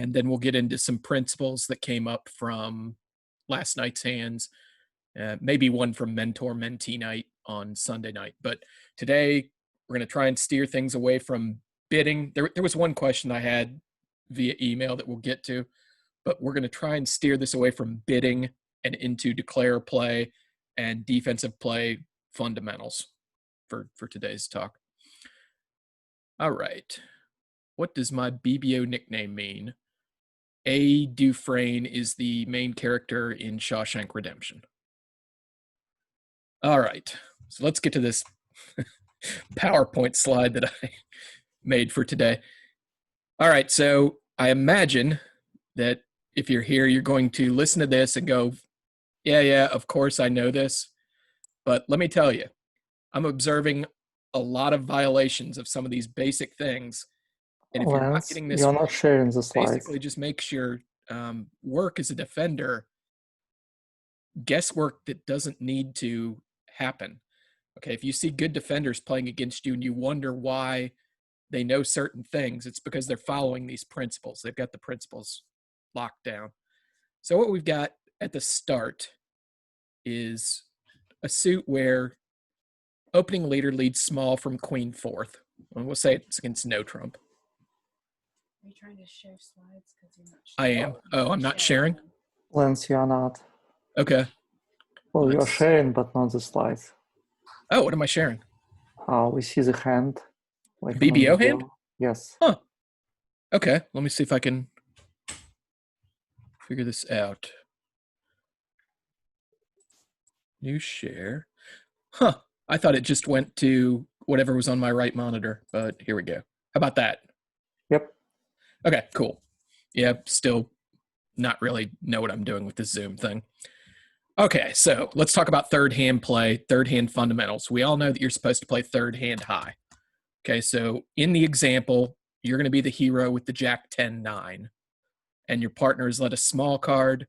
and then we'll get into some principles that came up from last night's hands, maybe one from mentor-mentee night on Sunday night. But today, we're going to try and steer things away from bidding. There was one question I had via email that we'll get to, but we're going to try and steer this away from bidding and into declare play and defensive play fundamentals for today's talk. All right. What does my BBO nickname mean? A. Dufresne is the main character in Shawshank Redemption. All right. So let's get to this PowerPoint slide that I made for today. All right. So I imagine that if you're here, you're going to listen to this and go, yeah, of course I know this. But let me tell you, I'm observing a lot of violations of some of these basic things. And if you're not getting this, you're not sharing the slides. Basically just makes your work as a defender guesswork that doesn't need to happen. Okay, if you see good defenders playing against you and you wonder why they know certain things, it's because they're following these principles. They've got the principles locked down. So what we've got at the start is a suit where opening leader leads small from queen fourth. And we'll say it's against no trump. Are you trying to share slides? Because you're not I am. Oh, I'm not sharing? Lance, you are not. Okay. Well, you're sharing, but not the slides. Oh, what am I sharing? We see the hand. Like BBO hand? Yes. Huh. Okay, let me see if I can figure this out. New share. Huh. I thought it just went to whatever was on my right monitor, but here we go. How about that? Yep. Okay, cool. Yeah, still not really know what I'm doing with this Zoom thing. Okay, so let's talk about third hand play, third hand fundamentals. We all know that you're supposed to play third hand high. Okay, so in the example, you're going to be the hero with the Jack 10-9, and your partner has led a small card,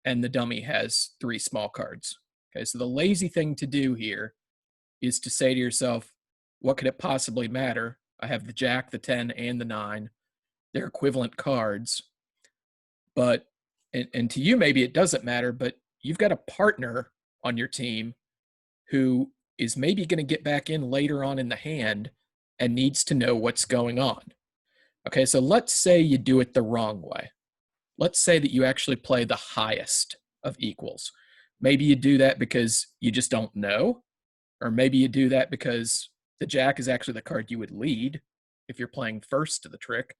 and the dummy has 3 small cards. Okay, so the lazy thing to do here is to say to yourself, what could it possibly matter? I have the Jack, the 10, and the 9. They're equivalent cards. But, and to you, maybe it doesn't matter, but you've got a partner on your team who is maybe going to get back in later on in the hand and needs to know what's going on. Okay, so let's say you do it the wrong way. Let's say that you actually play the highest of equals. Maybe you do that because you just don't know, or maybe you do that because the Jack is actually the card you would lead if you're playing first to the trick,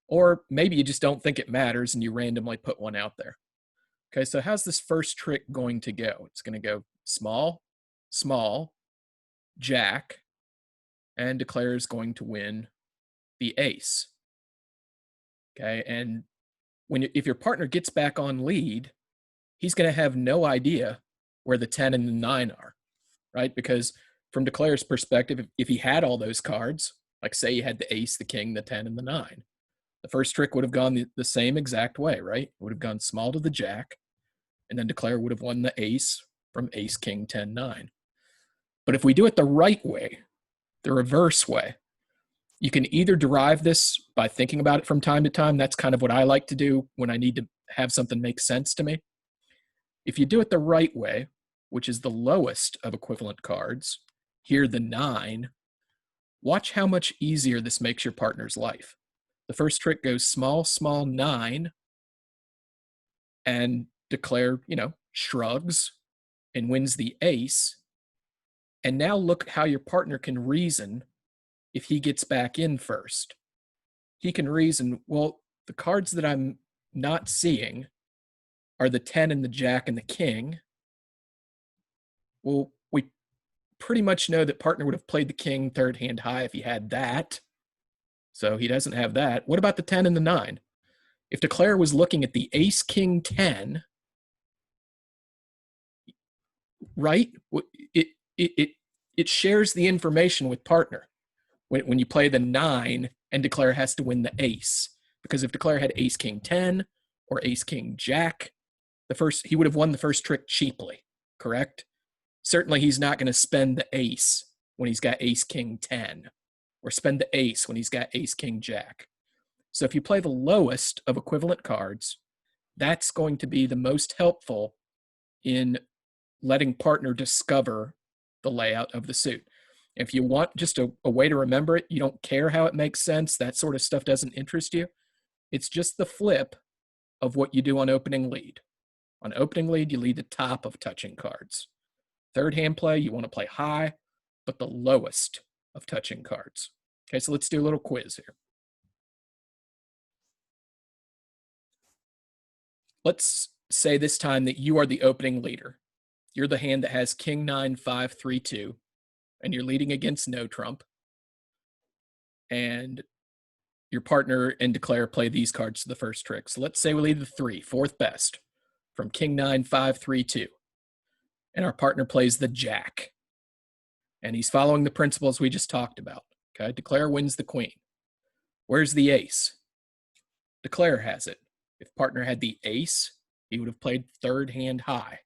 or maybe you just don't think it matters and you randomly put one out there. Okay, so how's this first trick going to go? It's going to go small, small, Jack, and declare is going to win the ace. Okay, and if your partner gets back on lead, he's going to have no idea where the 10 and the 9 are, right? Because from declare's perspective, if he had all those cards, like say you had the ace, the king, the 10, and the 9, the first trick would have gone the same exact way, right? It would have gone small to the Jack, and then declare would have won the ace from ace, king, 10, 9. But if we do it the right way, the reverse way, you can either derive this by thinking about it from time to time. That's kind of what I like to do when I need to have something make sense to me. If you do it the right way, which is the lowest of equivalent cards, here the 9, watch how much easier this makes your partner's life. The first trick goes small, small, 9, and declare, shrugs and wins the ace. And now look how your partner can reason if he gets back in first. He can reason, well, the cards that I'm not seeing are the 10 and the Jack and the king. Well, we pretty much know that partner would have played the king third hand high if he had that. So he doesn't have that. What about the 10 and the 9? If declare was looking at the ace, king, 10, right? It shares the information with partner. When you play the 9 and declare has to win the ace. Because if declare had ace, king, 10 or ace, king, Jack, he would have won the first trick cheaply, correct? Certainly he's not going to spend the ace when he's got ace, king, 10, or spend the ace when he's got ace, king, Jack. So if you play the lowest of equivalent cards, that's going to be the most helpful in letting partner discover the layout of the suit. If you want just a way to remember it, you don't care how it makes sense, that sort of stuff doesn't interest you, it's just the flip of what you do on opening lead. On opening lead, you lead the top of touching cards. Third hand play, you want to play high, but the lowest of touching cards. Okay, so let's do a little quiz here. Let's say this time that you are the opening leader. You're the hand that has king 9, 5, 3, 2, and you're leading against no trump. And your partner and declare play these cards to the first trick. So let's say we lead the 3, fourth best, from king 9, 5, 3, 2. And our partner plays the jack. And he's following the principles we just talked about. Okay, declare wins the queen. Where's the ace? Declare has it. If partner had the ace, he would have played third hand high.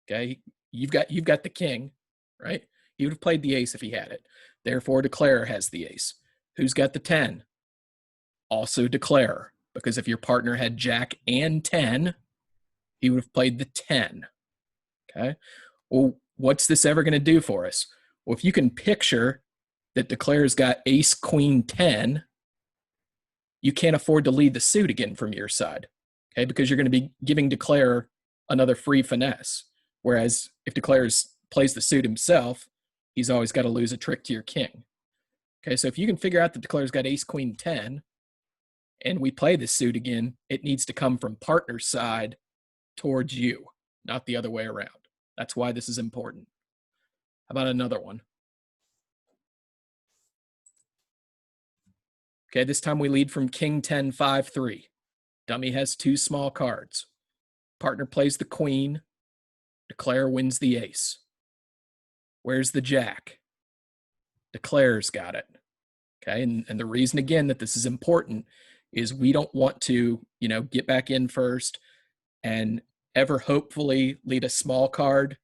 Okay, you've got the king, right? He would have played the ace if he had it. Therefore, declare has the ace. Who's got the 10? Also declare, because if your partner had jack and 10, he would have played the 10. Okay, well, what's this ever going to do for us? Well, if you can picture that declare's got ace, queen, 10, you can't afford to lead the suit again from your side, okay? Because you're going to be giving declare another free finesse. Whereas if declare plays the suit himself, he's always got to lose a trick to your king. Okay, so if you can figure out that declare's got ace, queen, 10, and we play this suit again, it needs to come from partner's side towards you, not the other way around. That's why this is important. How about another one? Okay, this time we lead from king 10, 5, 3. Dummy has 2 small cards. Partner plays the queen. Declare wins the ace. Where's the jack? Declare's got it. Okay, and the reason, again, that this is important is we don't want to, get back in first and ever hopefully lead a small card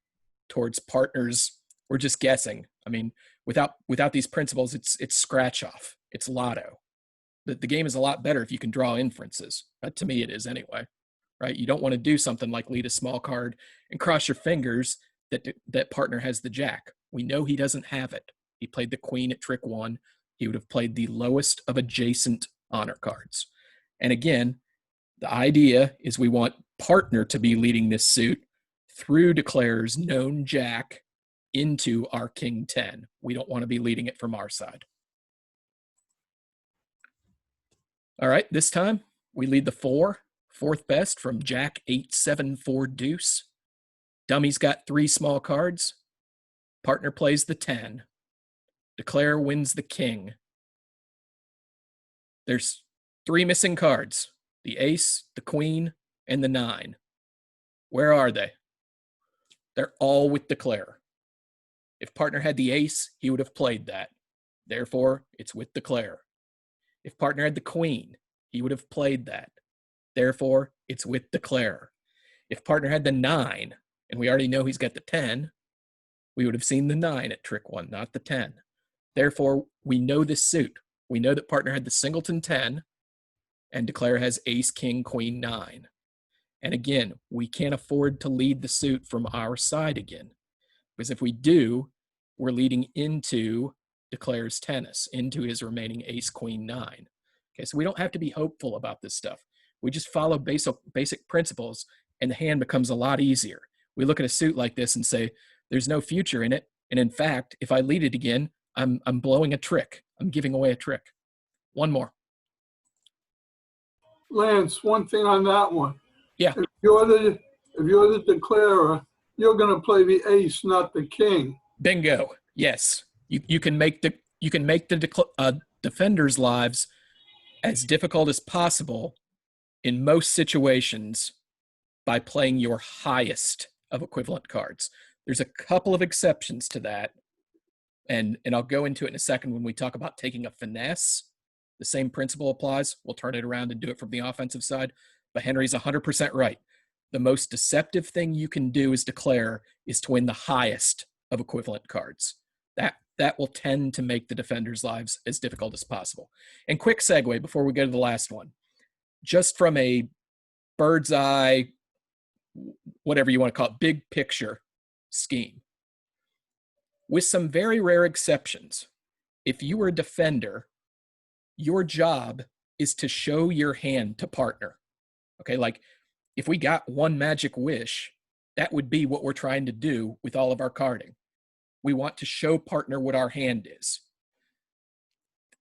towards partners. We're just guessing. I mean, without these principles, it's scratch off. It's lotto. The game is a lot better if you can draw inferences. To me, it is anyway, right? You don't want to do something like lead a small card and cross your fingers that partner has the jack. We know he doesn't have it. He played the queen at trick 1. He would have played the lowest of adjacent honor cards. And again, the idea is we want partner to be leading this suit through declare's known jack into our king 10. We don't want to be leading it from our side. All right, this time we lead the 4, fourth best, from jack 8, 7, 4 deuce. Dummy's got 3 small cards. Partner plays the 10. Declare wins the king. There's 3 missing cards: the ace, the queen, and the 9. Where are they? They're all with declare. If partner had the ace, he would have played that. Therefore, it's with declare. If partner had the queen, he would have played that. Therefore, it's with declare. If partner had the 9, and we already know he's got the 10, we would have seen the 9 at trick 1, not the 10. Therefore, we know this suit. We know that partner had the singleton 10, and declare has ace, king, queen, 9. And again, we can't afford to lead the suit from our side again, because if we do, we're leading into declares tennis, into his remaining ace, queen, 9. Okay, so we don't have to be hopeful about this stuff. We just follow basic principles, and the hand becomes a lot easier. We look at a suit like this and say, there's no future in it. And in fact, if I lead it again, I'm blowing a trick. I'm giving away a trick. One more. Lance, one thing on that one. Yeah. If you're the declarer, you're going to play the ace, not the king. Bingo. Yes. You can make the defenders' lives as difficult as possible in most situations by playing your highest of equivalent cards. There's a couple of exceptions to that, and I'll go into it in a second when we talk about taking a finesse. The same principle applies. We'll turn it around and do it from the offensive side. But Henry's 100% right. The most deceptive thing you can do as declare is to win the highest of equivalent cards. that will tend to make the defender's lives as difficult as possible. And quick segue before we go to the last one, just from a bird's eye, whatever you want to call it, big picture scheme. With some very rare exceptions, if you were a defender, your job is to show your hand to partner. Okay, like if we got one magic wish, that would be what we're trying to do with all of our carding. We want to show partner what our hand is.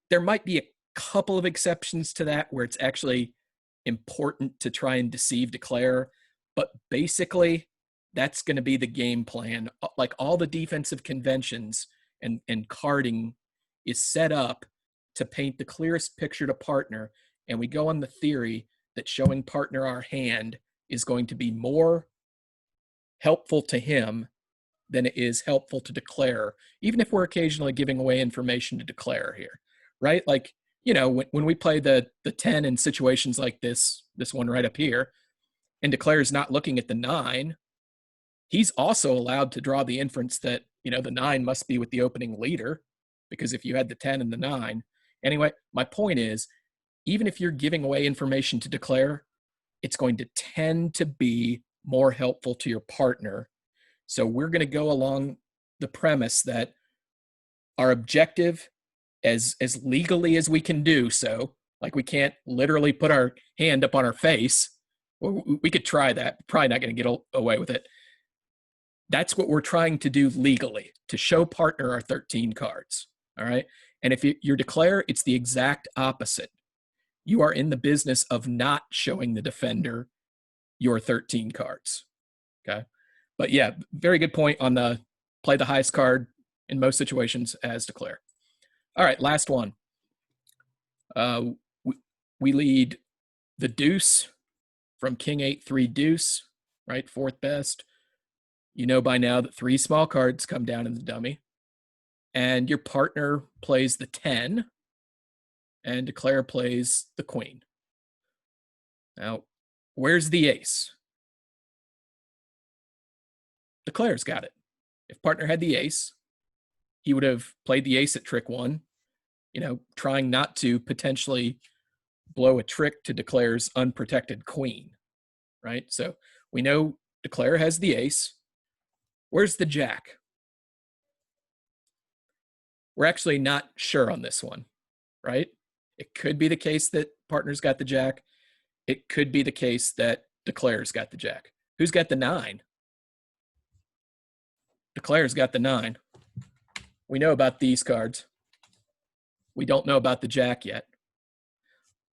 There might be a couple of exceptions to that where it's actually important to try and deceive declare, but basically that's going to be the game plan. Like all the defensive conventions and carding is set up to paint the clearest picture to partner, and we go on the theory that showing partner our hand is going to be more helpful to him than it is helpful to declare, even if we're occasionally giving away information to declare here, right? Like, you know, when we play the 10 in situations like this one right up here, and declare is not looking at the 9, he's also allowed to draw the inference that, you know, the 9 must be with the opening leader, because if you had the 10 and the 9. Anyway, my point is, even if you're giving away information to declare, it's going to tend to be more helpful to your partner. So we're going to go along the premise that our objective, as legally as we can do so, like we can't literally put our hand up on our face. We could try that, probably not going to get away with it. That's what we're trying to do legally, to show partner our 13 cards, all right? And if you're declare, it's the exact opposite. You are in the business of not showing the defender your 13 cards, okay? But yeah, very good point on the play the highest card in most situations as declare. All right, last one. We lead the deuce from king 8-3 deuce, right? Fourth best. You know by now that 3 small cards come down in the dummy. And your partner plays the 10, and declare plays the queen. Now, where's the ace? Declare's got it. If partner had the ace, he would have played the ace at trick 1, you know, trying not to potentially blow a trick to declare's unprotected queen, right? So we know declare has the ace. Where's the jack? We're actually not sure on this one, right? It could be the case that partner's got the jack. It could be the case that declare's got the jack. Who's got the 9? Declare's got the 9. We know about these cards. We don't know about the jack yet.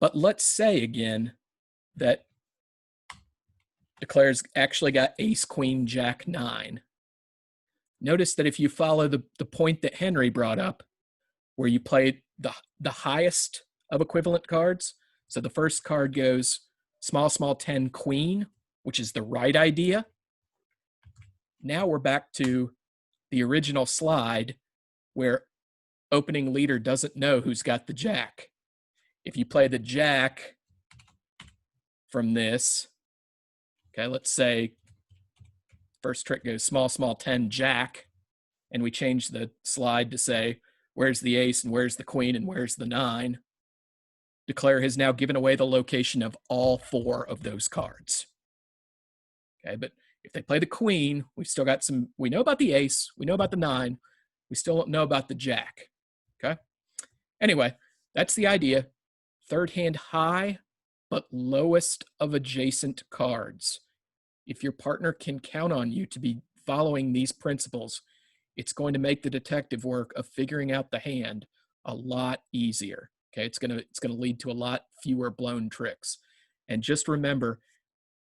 But let's say again that declare's actually got ace, queen, jack, 9. Notice that if you follow the point that Henry brought up, where you play the highest of equivalent cards, so the first card goes small, 10, queen, which is the right idea. Now we're back to the original slide where opening leader doesn't know who's got the jack. If you play the jack from this, okay, let's say first trick goes small, 10, jack, and we change the slide to say, where's the ace and where's the queen and where's the 9? Declare has now given away the location of all 4 of those cards. Okay, but if they play the queen, we've still got some, we know about the ace, we know about the 9, we still don't know about the jack. Okay? Anyway, that's the idea. Third hand high, but lowest of adjacent cards. If your partner can count on you to be following these principles, it's going to make the detective work of figuring out the hand a lot easier. Okay, it's gonna lead to a lot fewer blown tricks. And just remember,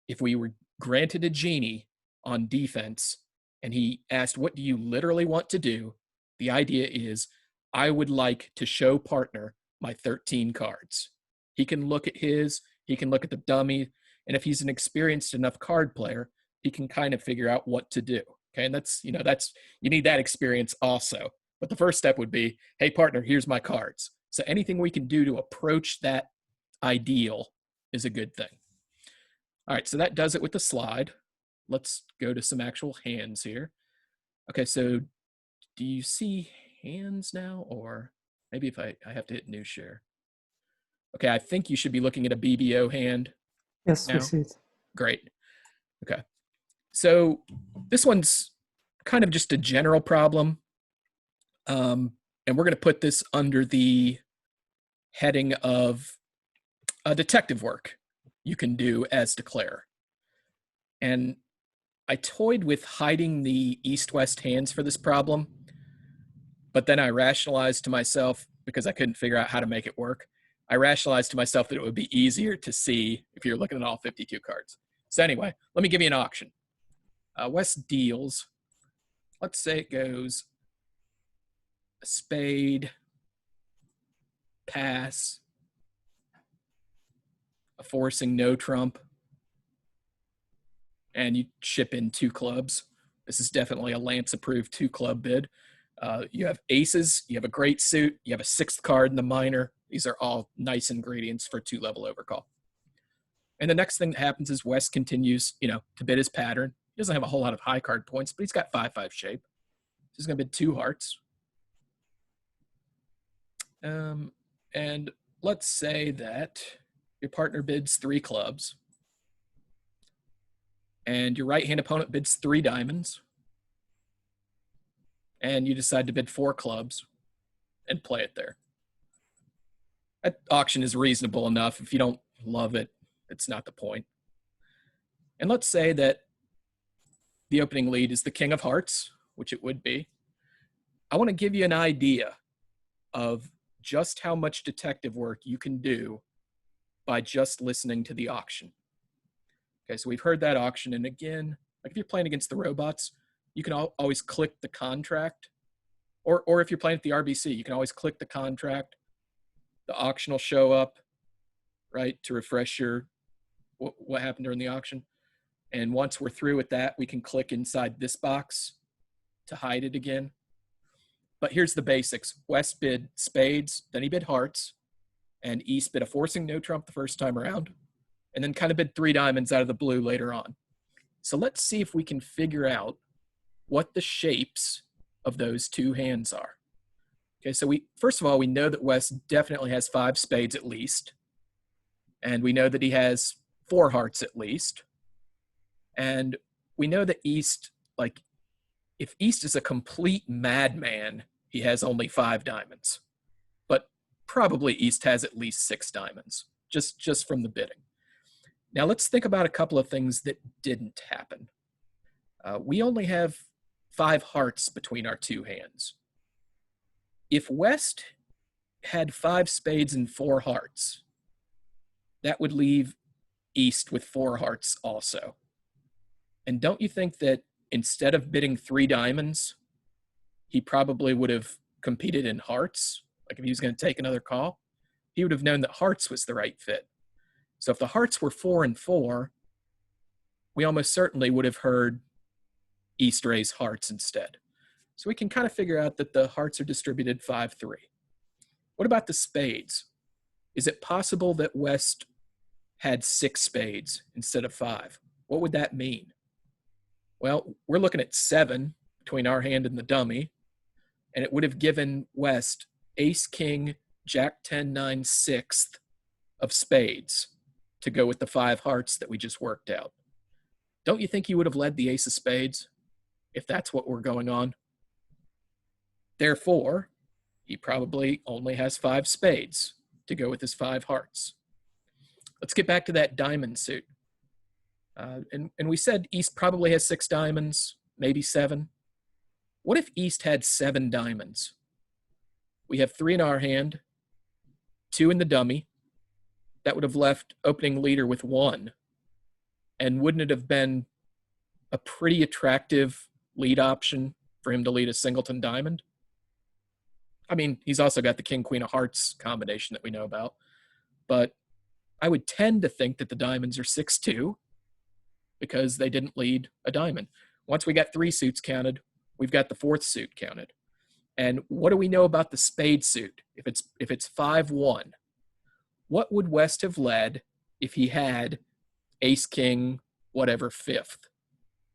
if we were granted a genie on defense and he asked, what do you literally want to do? The idea is, I would like to show partner my 13 cards. He can look at his, he can look at the dummy, and if he's an experienced enough card player, he can kind of figure out what to do. Okay, and that's, you need that experience also. But the first step would be, hey partner, here's my cards. So anything we can do to approach that ideal is a good thing. All right, so that does it with the slide. Let's go to some actual hands here. Okay, so do you see hands now, or maybe if I have to hit new share. Okay, I think you should be looking at a BBO hand Yes, we now. see it. Great. Okay. So this one's kind of just a general problem. And we're going to put this under the heading of detective work you can do as declare. And I toyed with hiding the east-west hands for this problem, but then I rationalized to myself, because I couldn't figure out how to make it work, I rationalized to myself that it would be easier to see if you're looking at all 52 cards. So anyway, let me give you an auction. West deals, let's say it goes a spade, pass, a forcing no trump, and you chip in 2 clubs. This is definitely a Lance approved 2 club bid. You have aces, you have a great suit, you have a 6th card in the minor. These are all nice ingredients for 2-level overcall. And the next thing that happens is West continues, to bid his pattern. He doesn't have a whole lot of high card points, but he's got 5-5 shape. So he's going to bid 2 hearts. And let's say that your partner bids 3 clubs. And your right-hand opponent bids 3 diamonds. And you decide to bid 4 clubs and play it there. That auction is reasonable enough. If you don't love it, it's not the point. And let's say that the opening lead is the king of hearts, which it would be. I want to give you an idea of just how much detective work you can do by just listening to the auction. Okay, so we've heard that auction, and again, like if you're playing against the robots, you can always click the contract, or if you're playing at the RBC, you can always click the contract. The auction will show up, right, to refresh your what happened during the auction. And once we're through with that, we can click inside this box to hide it again. But here's the basics. West bid spades, then he bid hearts, and East bid a forcing no trump the first time around, and then kind of bid 3 diamonds out of the blue later on. So let's see if we can figure out what the shapes of those 2 hands are. Okay, so first of all, we know that West definitely has 5 spades at least, and we know that he has 4 hearts at least, and we know that East, like, if East is a complete madman, he has only 5 diamonds, but probably East has at least 6 diamonds, just from the bidding. Now let's think about a couple of things that didn't happen. We only have 5 hearts between our 2 hands. If West had 5 spades and 4 hearts, that would leave East with 4 hearts also. And don't you think that instead of bidding 3 diamonds, he probably would have competed in hearts? Like if he was going to take another call, he would have known that hearts was the right fit. So if the hearts were 4 and 4, we almost certainly would have heard East raise hearts instead. So we can kind of figure out that the hearts are distributed 5-3. What about the spades? Is it possible that West had 6 spades instead of 5? What would that mean? Well, we're looking at 7 between our hand and the dummy, and it would have given West ace, king, jack, 10, 9, 6th of spades to go with the 5 hearts that we just worked out. Don't you think he would have led the ace of spades if that's what we're going on? Therefore, he probably only has 5 spades to go with his 5 hearts. Let's get back to that diamond suit. And we said East probably has 6 diamonds, maybe 7. What if East had 7 diamonds? We have 3 in our hand, 2 in the dummy. That would have left opening leader with 1. And wouldn't it have been a pretty attractive lead option for him to lead a singleton diamond? I mean, he's also got the king, queen of hearts combination that we know about. But I would tend to think that the diamonds are 6-2 because they didn't lead a diamond. Once we got 3 suits counted, we've got the 4th suit counted. And what do we know about the spade suit? If it's 5-1, what would West have led if he had ace, king, whatever, 5th?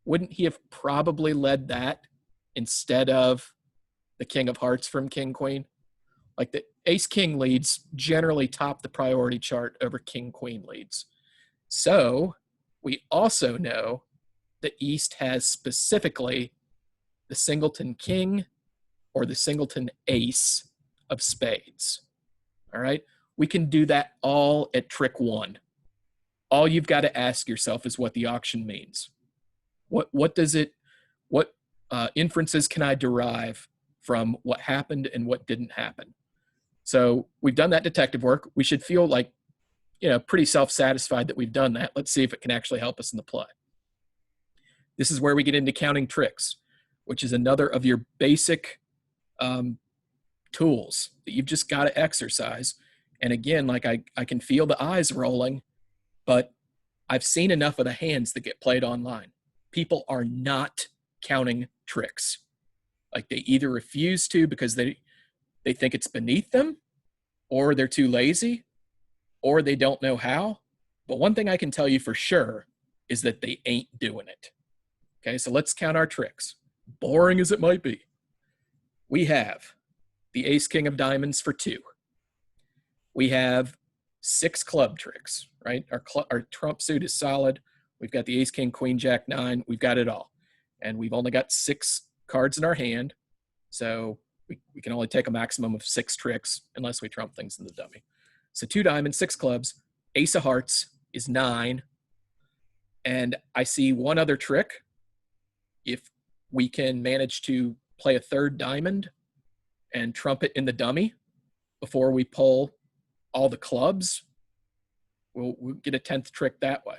Wouldn't he have probably led that instead of the king of hearts from king queen. Like the ace king leads generally top the priority chart over king queen leads. So we also know the East has specifically the singleton king or the singleton ace of spades. All right. We can do that all at trick 1. All you've got to ask yourself is what the auction means. What does it, what inferences can I derive from what happened and what didn't happen? So we've done that detective work. We should feel like, pretty self-satisfied that we've done that. Let's see if it can actually help us in the play. This is where we get into counting tricks, which is another of your basic tools that you've just got to exercise. And again, like I can feel the eyes rolling, but I've seen enough of the hands that get played online. People are not counting tricks. Like they either refuse to because they think it's beneath them, or they're too lazy, or they don't know how. But one thing I can tell you for sure is that they ain't doing it. Okay, so let's count our tricks. Boring as it might be. We have the ace king of diamonds for 2. We have 6 club tricks, right? Our trump suit is solid. We've got the ace king, queen, jack, 9. We've got it all. And we've only got 6 cards in our hand. So we can only take a maximum of 6 tricks unless we trump things in the dummy. So 2 diamonds, 6 clubs, ace of hearts is 9. And I see one other trick. If we can manage to play a 3rd diamond and trump it in the dummy before we pull all the clubs, we'll get a 10th trick that way.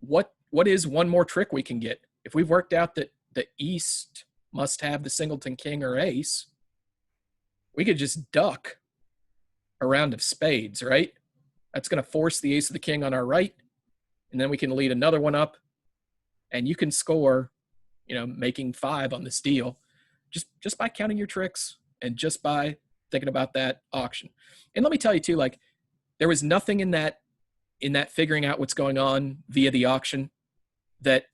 What is one more trick we can get? If we've worked out that the East must have the singleton king or ace, we could just duck a round of spades, right? That's going to force the ace of the king on our right, and then we can lead another one up, and you can score, making 5 on this deal just by counting your tricks and just by thinking about that auction. And let me tell you too, like there was nothing in that figuring out what's going on via the auction that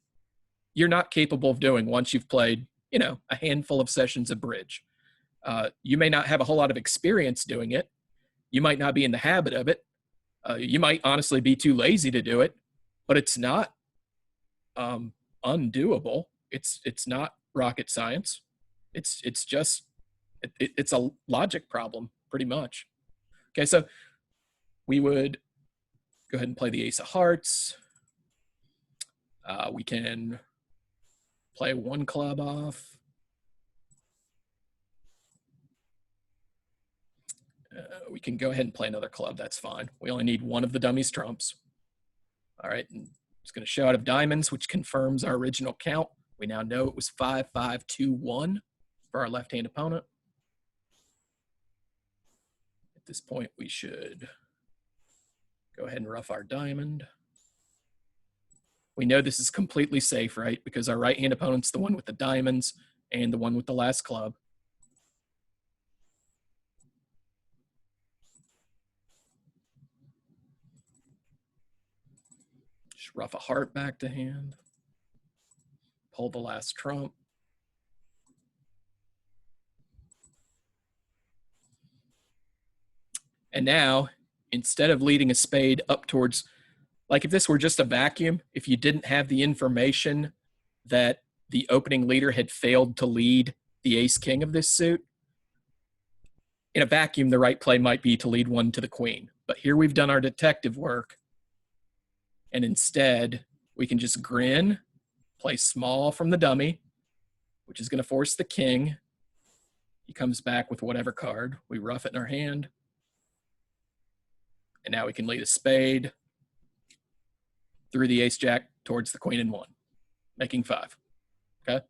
you're not capable of doing once you've played, a handful of sessions of bridge. You may not have a whole lot of experience doing it. You might not be in the habit of it. You might honestly be too lazy to do it, but it's not undoable. It's not rocket science. It's just it's a logic problem pretty much. Okay, so we would go ahead and play the ace of hearts. We can play 1 club off. We can go ahead and play another club. That's fine. We only need 1 of the dummies trumps. All right, and it's going to show out of diamonds, which confirms our original count. We now know it was 5, 5, 2, 1 for our left-hand opponent. At this point, we should go ahead and rough our diamond. We know this is completely safe, right? Because our right-hand opponent's the one with the diamonds and the one with the last club. Just rough a heart back to hand. Pull the last trump. And now, instead of leading a spade up towards, like if this were just a vacuum, if you didn't have the information that the opening leader had failed to lead the ace king of this suit, in a vacuum, the right play might be to lead 1 to the queen. But here we've done our detective work, and instead we can just grin, play small from the dummy, which is going to force the king. He comes back with whatever card. We rough it in our hand. And now we can lead a spade through the ace jack towards the queen and 1, making 5. Okay?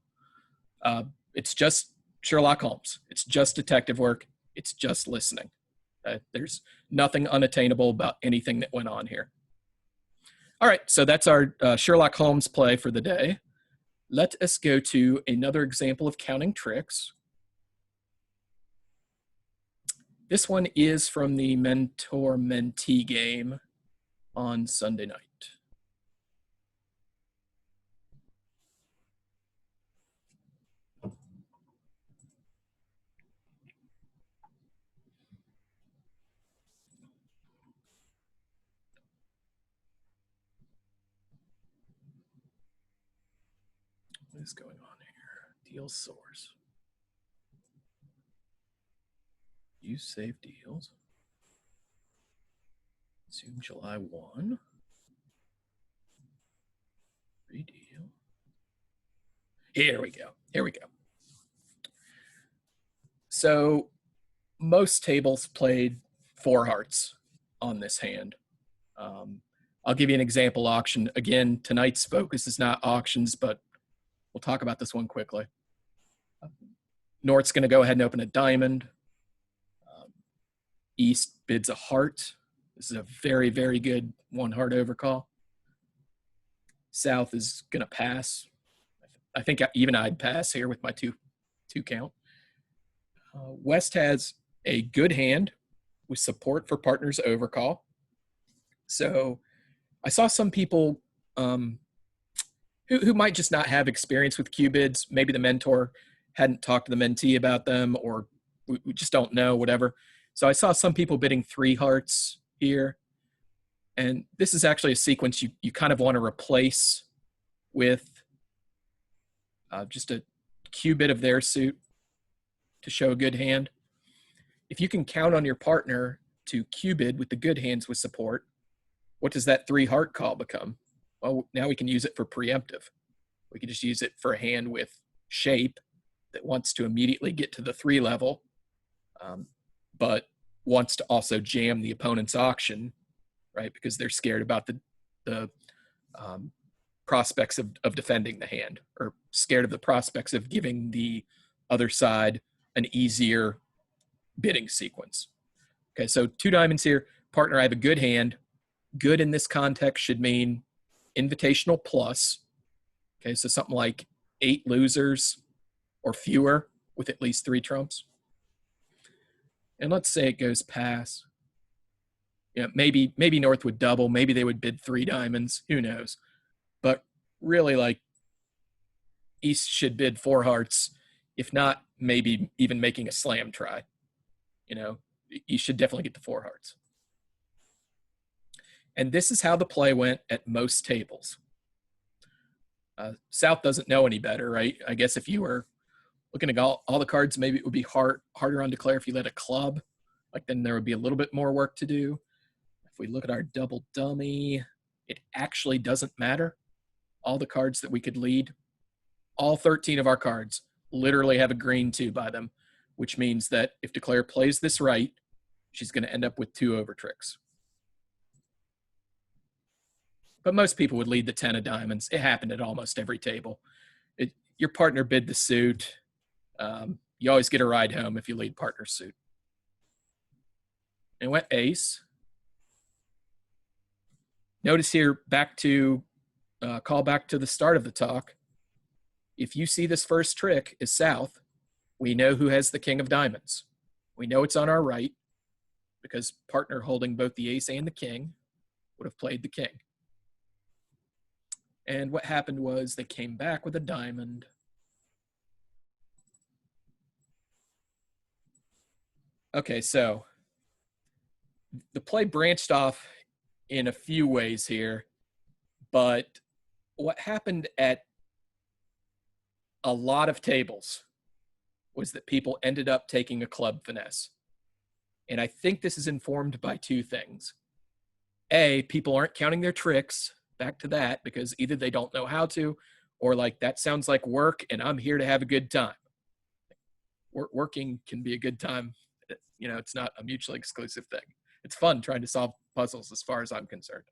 It's just Sherlock Holmes. It's just detective work. It's just listening. There's nothing unattainable about anything that went on here. All right, so that's our Sherlock Holmes play for the day. Let us go to another example of counting tricks. This one is from the mentor-mentee game on Sunday night. is going on here? Deal source. Use save deals. Zoom July 1. Redeal. Here we go. Here we go. So most tables played 4 hearts on this hand. I'll give you an example auction. Again, tonight's focus is not auctions, but we'll talk about this one quickly. North's going to go ahead and open a diamond. East bids a heart. This is a very, very good 1 heart overcall. South is going to pass. I think even I'd pass here with my two count. West has a good hand with support for partners overcall. So I saw some people who might just not have experience with Q bids. Maybe the mentor hadn't talked to the mentee about them, or we just don't know, whatever. So I saw some people bidding 3 hearts here. And this is actually a sequence you kind of want to replace with just a Q bid of their suit to show a good hand. If you can count on your partner to Q bid with the good hands with support, what does that 3 heart call become? Well, now we can use it for preemptive. We can just use it for a hand with shape that wants to immediately get to the 3 level, but wants to also jam the opponent's auction, right? Because they're scared about the prospects of defending the hand, or scared of the prospects of giving the other side an easier bidding sequence. Okay, so 2 diamonds here. Partner, I have a good hand. Good in this context should mean invitational plus. Okay, so something like 8 losers or fewer with at least 3 trumps. And let's say it goes pass. Yeah, maybe North would double. Maybe they would bid 3 diamonds. Who knows? But really, like, East should bid 4 hearts. If not, maybe even making a slam try. You know, you should definitely get the 4 hearts. And this is how the play went at most tables. South doesn't know any better, right? I guess if you were looking at all the cards, maybe it would be harder on declare if you let a club. Like, then there would be a little bit more work to do. If we look at our double dummy, it actually doesn't matter. All the cards that we could lead, all 13 of our cards literally have a green 2 by them, which means that if declare plays this right, she's going to end up with 2 over tricks. But most people would lead the 10 of diamonds. It happened at almost every table. Your partner bid the suit. You always get a ride home if you lead partner suit. And went ace. Notice here, call back to the start of the talk. If you see this first trick is South, we know who has the king of diamonds. We know it's on our right because partner holding both the ace and the king would have played the king. And what happened was they came back with a diamond. Okay, so the play branched off in a few ways here, but what happened at a lot of tables was that people ended up taking a club finesse. And I think this is informed by 2 things. A, people aren't counting their tricks, back to that, because either they don't know how to, or like, that sounds like work and I'm here to have a good time. Working can be a good time. You know, it's not a mutually exclusive thing. It's fun trying to solve puzzles as far as I'm concerned.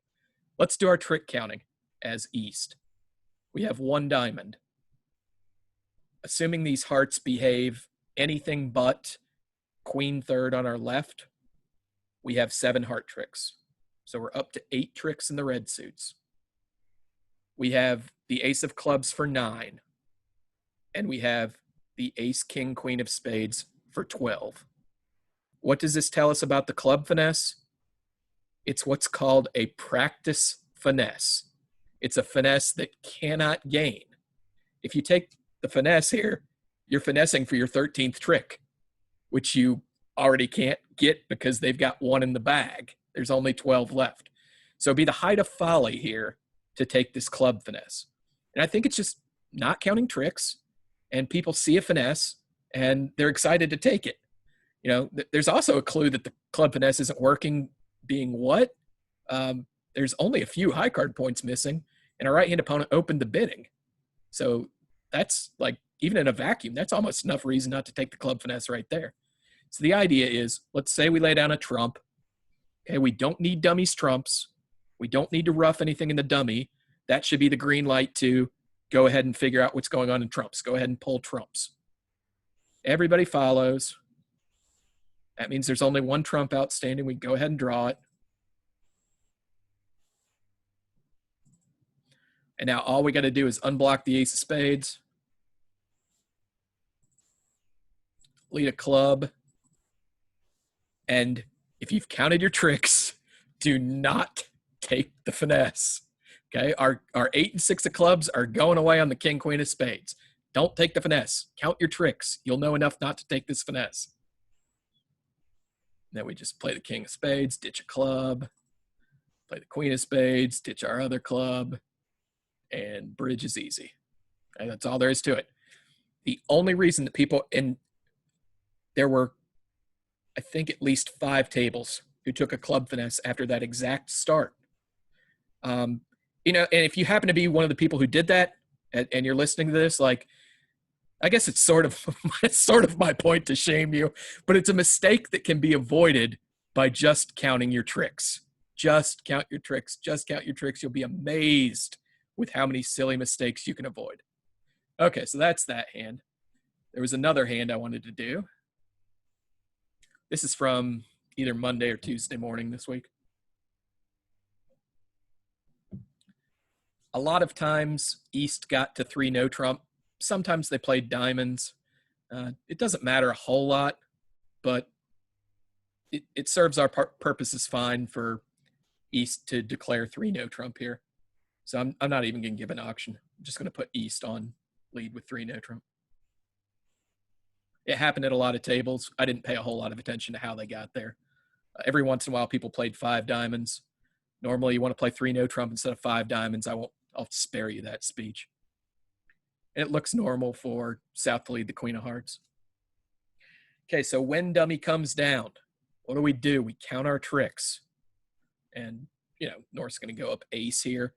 Let's do our trick counting as East. We have 1 diamond. Assuming these hearts behave anything but queen 3rd on our left, we have 7 heart tricks. So we're up to 8 tricks in the red suits. We have the ace of clubs for 9. And we have the ace, king, queen of spades for 12. What does this tell us about the club finesse? It's what's called a practice finesse. It's a finesse that cannot gain. If you take the finesse here, you're finessing for your 13th trick, which you already can't get because they've got 1 in the bag. There's only 12 left. So it'd be the height of folly here to take this club finesse. And I think it's just not counting tricks, and people see a finesse and they're excited to take it. You know, there's also a clue that the club finesse isn't working, being what? There's only a few high card points missing, and our right-hand opponent opened the bidding. So that's like, even in a vacuum, that's almost enough reason not to take the club finesse right there. So the idea is, let's say we lay down a trump. Okay, we don't need dummies trumps. We don't need to rough anything in the dummy. That should be the green light to go ahead and figure out what's going on in trumps. Go ahead and pull trumps. Everybody follows. That means there's only one trump outstanding. We go ahead and draw it. And now all we got to do is unblock the ace of spades, lead a club, and if you've counted your tricks, do not take the finesse. Okay, our 8 and 6 of clubs are going away on the king, queen of spades. Don't take the finesse. Count your tricks. You'll know enough not to take this finesse. Then we just play the king of spades, ditch a club, play the queen of spades, ditch our other club, and bridge is easy. Okay, that's all there is to it. The only reason that people, and there were, I think, at least 5 tables who took a club finesse after that exact start. You know, and if you happen to be one of the people who did that, and you're listening to this, like, I guess it's sort of my point to shame you, but it's a mistake that can be avoided by just counting your tricks. Just count your tricks. Just count your tricks. You'll be amazed with how many silly mistakes you can avoid. Okay, so that's that hand. There was another hand I wanted to do. This is from either Monday or Tuesday morning this week. A lot of times, East got to 3 no trump. Sometimes they played diamonds. It doesn't matter a whole lot, but it serves our purposes fine for East to declare 3 no trump here. So I'm not even going to give an auction. I'm just going to put East on lead with 3 no trump. It happened at a lot of tables. I didn't pay a whole lot of attention to how they got there. Every once in a while, people played 5 diamonds. Normally, you want to play 3 no trump instead of 5 diamonds. I'll spare you that speech. And it looks normal for South to lead the queen of hearts. Okay, so when dummy comes down, what do? We count our tricks. And, you know, North's going to go up ace here.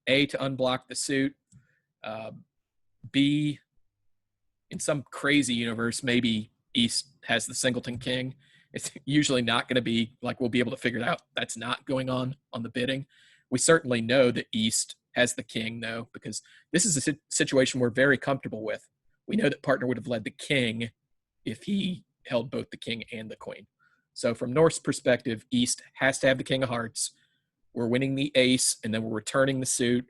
A, to unblock the suit. B, in some crazy universe, maybe East has the singleton king. It's usually not going to be like we'll be able to figure it out. That's not going on the bidding. We certainly know that East has the king, though, because this is a situation we're very comfortable with. We know that partner would have led the king if he held both the king and the queen. So from North's perspective, East has to have the king of hearts. We're winning the ace, and then we're returning the suit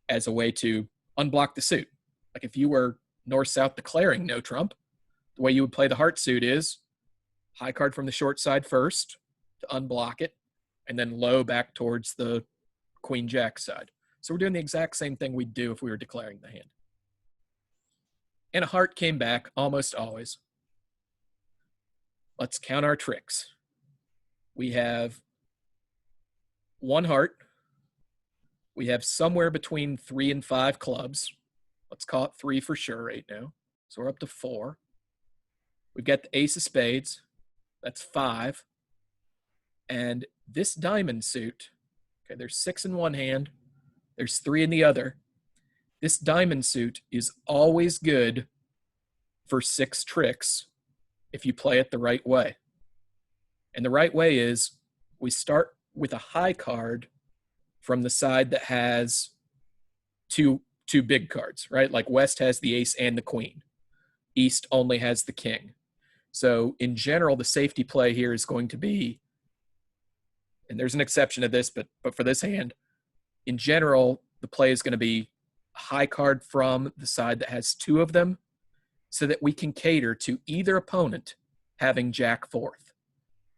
as a way to unblock the suit. Like if you were North-South declaring no trump, the way you would play the heart suit is high card from the short side first to unblock it, and then low back towards the queen-jack side. So we're doing the exact same thing we'd do if we were declaring the hand. And a heart came back almost always. Let's count our tricks. We have 1 heart. We have somewhere between 3 and 5 clubs. Let's call it 3 for sure right now. So we're up to 4. We've got the ace of spades. That's 5. And this diamond suit, okay, there's 6 in one hand. There's 3 in the other. This diamond suit is always good for 6 tricks if you play it the right way. And the right way is we start with a high card from the side that has two big cards, right? Like West has the ace and the queen. East only has the king. So in general, the safety play here is going to be, and there's an exception to this, but for this hand, in general, the play is going to be a high card from the side that has 2 of them so that we can cater to either opponent having jack fourth.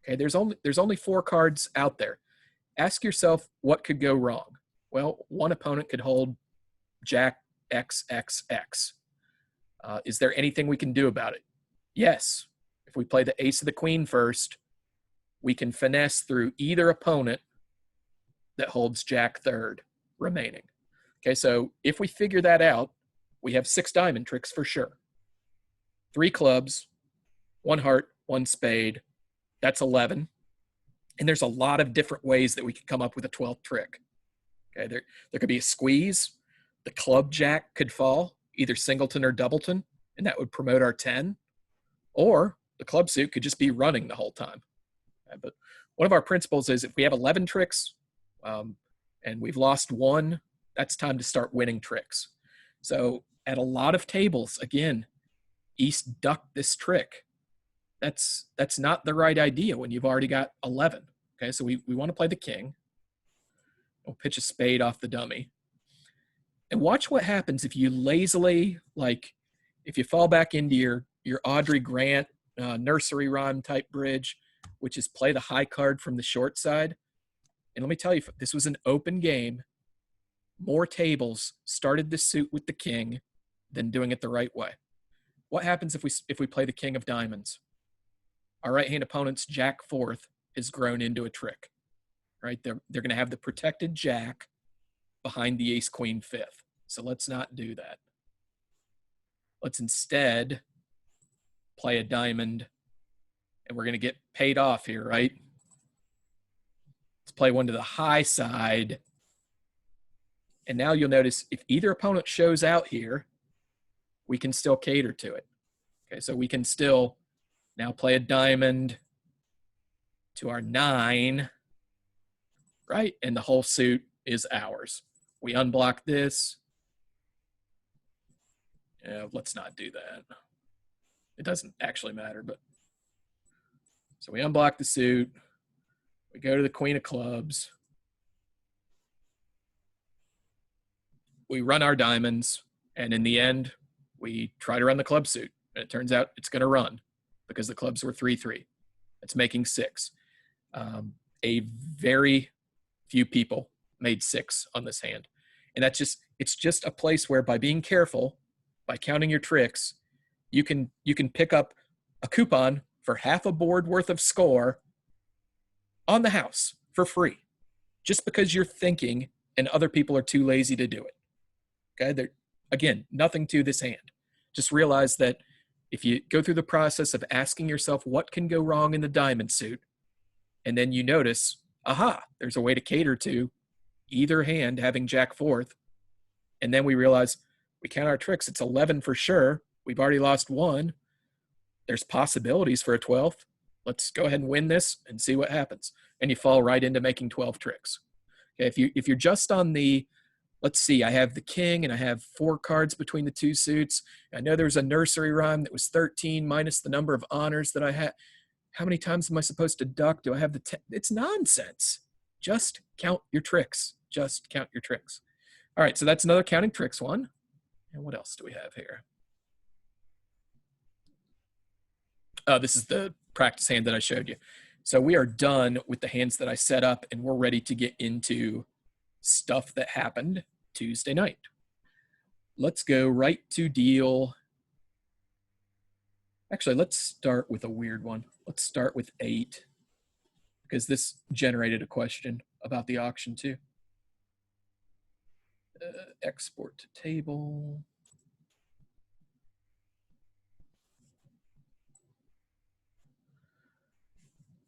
Okay, there's only 4 cards out there. Ask yourself what could go wrong. Well, one opponent could hold jack XXX. Is there anything we can do about it? Yes. If we play the ace of the queen first, we can finesse through either opponent that holds jack third remaining. Okay, so if we figure that out, we have 6 diamond tricks for sure. 3 clubs, 1 heart, 1 spade. That's 11. And there's a lot of different ways that we could come up with a 12th trick. Okay, there could be a squeeze. The club jack could fall, either singleton or doubleton, and that would promote our 10. Or the club suit could just be running the whole time. Okay, but one of our principles is if we have 11 tricks and we've lost 1, that's time to start winning tricks. So at a lot of tables, again, East ducked this trick. That's not the right idea when you've already got 11. Okay, so we want to play the king. We'll pitch a spade off the dummy. And watch what happens if you lazily, like if you fall back into your Audrey Grant nursery rhyme type bridge, which is play the high card from the short side. And let me tell you, if this was an open game, more tables started this suit with the king than doing it the right way. What happens if we play the king of diamonds? Our right-hand opponent's jack fourth is grown into a trick, right? They're going to have the protected jack behind the ace queen fifth. So let's not do that. Let's instead play a diamond, and we're going to get paid off here, right? Let's play one to the high side. And now you'll notice if either opponent shows out here, we can still cater to it. Okay, so we can still now play a diamond to our 9, right? And the whole suit is ours. We unblock this. Yeah, let's not do that. It doesn't actually matter, but so we unblock the suit. We go to the queen of clubs. We run our diamonds, and in the end, we try to run the club suit. And it turns out it's going to run because the clubs were 3-3. It's making 6. A very few people made 6 on this hand. And it's just a place where by being careful, by counting your tricks, you can pick up a coupon for half a board worth of score on the house for free, just because you're thinking and other people are too lazy to do it. Okay, again, nothing to this hand. Just realize that if you go through the process of asking yourself what can go wrong in the diamond suit, and then you notice, aha, there's a way to cater to either hand having jack fourth, and then we realize we count our tricks, it's 11 for sure. We've already lost 1. There's possibilities for a 12th. Let's go ahead and win this and see what happens. And you fall right into making 12 tricks. Okay, if you're just on the, let's see, I have the king and I have 4 cards between the 2 suits. I know there's a nursery rhyme that was 13 minus the number of honors that I had. How many times am I supposed to duck? Do I have the 10? It's nonsense. Just count your tricks. Just count your tricks. All right, so that's another counting tricks one. And what else do we have here? This is the practice hand that I showed you. So we are done with the hands that I set up, and we're ready to get into stuff that happened Tuesday night. Let's go right to deal. Actually, let's start with a weird one. Let's start with 8, because this generated a question about the auction too. Export to table.